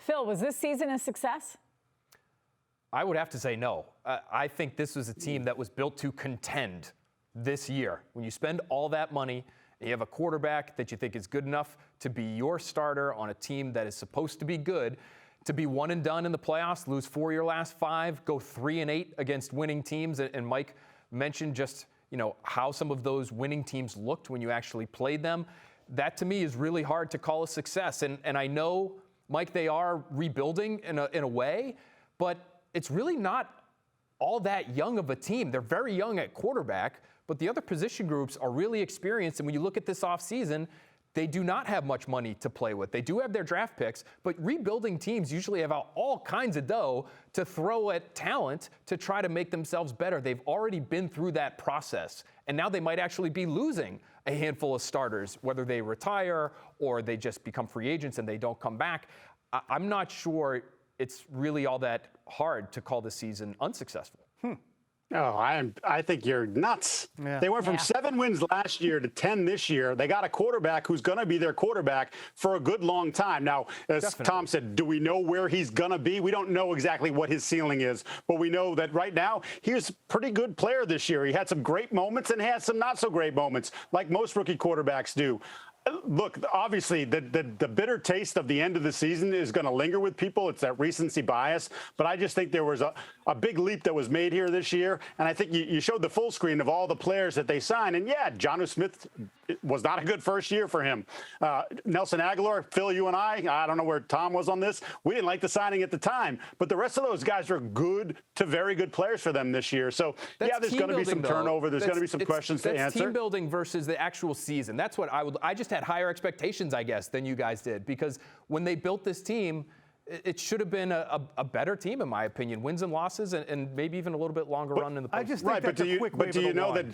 Phil, was this season a success? I would have to say no. I think this was a team that was built to contend this year. When you spend all that money and you have a quarterback that you think is good enough to be your starter on a team that is supposed to be good, to be one and done in the playoffs, lose 4 of your last 5, go 3-8 against winning teams, and Mike mentioned just how some of those winning teams looked when you actually played them. That to me is really hard to call a success. And I know, Mike, they are rebuilding in a way, but it's really not all that young of a team. They're very young at quarterback, but the other position groups are really experienced. And when you look at this offseason, they do not have much money to play with. They do have their draft picks, but rebuilding teams usually have all kinds of dough to throw at talent to try to make themselves better. They've already been through that process, and now they might actually be losing a handful of starters, whether they retire or they just become free agents and they don't come back. I'm not sure it's really all that hard to call the season unsuccessful. Oh, I think you're nuts. Yeah. They went from 7 wins last year to 10 this year. They got a quarterback who's going to be their quarterback for a good long time. Now, as Tom said, do we know where he's going to be? We don't know exactly what his ceiling is, but we know that right now he's a pretty good player this year. He had some great moments and had some not so great moments, like most rookie quarterbacks do. Look, obviously, the bitter taste of the end of the season is going to linger with people. It's that recency bias. But I just think there was a big leap that was made here this year. And I think you showed the full screen of all the players that they signed. And, yeah, Jonnu Smith was not a good first year for him. Nelson Aguilar, Phil, you and I don't know where Tom was on this. We didn't like the signing at the time. But the rest of those guys are good to very good players for them this year. So, yeah, there's going to be some turnover. There's going to be some questions to answer. That's team building versus the actual season. That's what I just had higher expectations, I guess, than you guys did, because when they built this team, it should have been a better team, in my opinion. Wins and losses, and maybe even a little bit longer run in the postseason. I just think that's a quick wave of the wand. Do you know that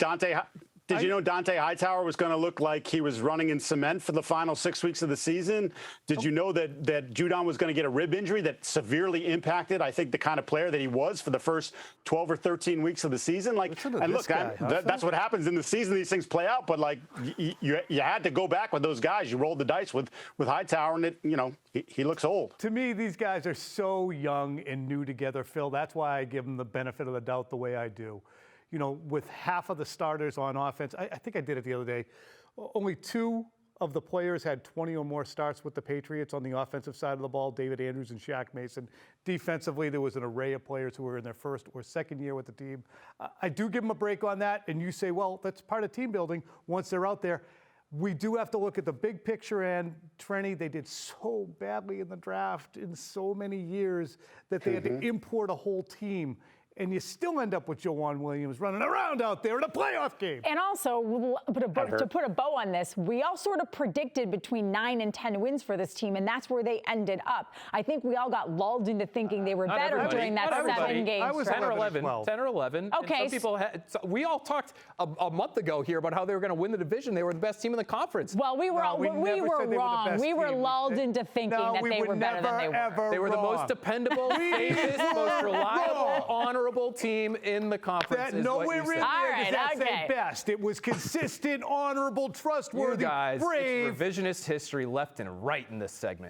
Did you know Dante Hightower was going to look like he was running in cement for the final 6 weeks of the season? Did you know that Judon was going to get a rib injury that severely impacted, I think, the kind of player that he was for the first 12 or 13 weeks of the season? That's what happens in the season. These things play out, but you had to go back with those guys. You rolled the dice with Hightower, and he looks old. To me, these guys are so young and new together, Phil. That's why I give them the benefit of the doubt the way I do. With half of the starters on offense, I think I did it the other day, only 2 of the players had 20 or more starts with the Patriots on the offensive side of the ball, David Andrews and Shaq Mason. Defensively, there was an array of players who were in their first or second year with the team. I do give them a break on that, and you say, well, that's part of team building once they're out there. We do have to look at the big picture, and Trenni, they did so badly in the draft in so many years that they had to import a whole team. And you still end up with Joejuan Williams running around out there in a playoff game. And also, to put a bow on this, we all sort of predicted between 9 and 10 wins for this team, and that's where they ended up. I think we all got lulled into thinking they were better during that 7-game I was 10 or 11. 10 or 11. Okay. And some people we all talked a month ago here about how they were going to win the division. They were the best team in the conference. Well, we were wrong. We were lulled into thinking that they were better than they were. They were the most dependable, safest, most reliable, honorable team in the conference. Nowhere in there does that say best. It was consistent, honorable, trustworthy, you guys, brave. It's revisionist history left and right in this segment.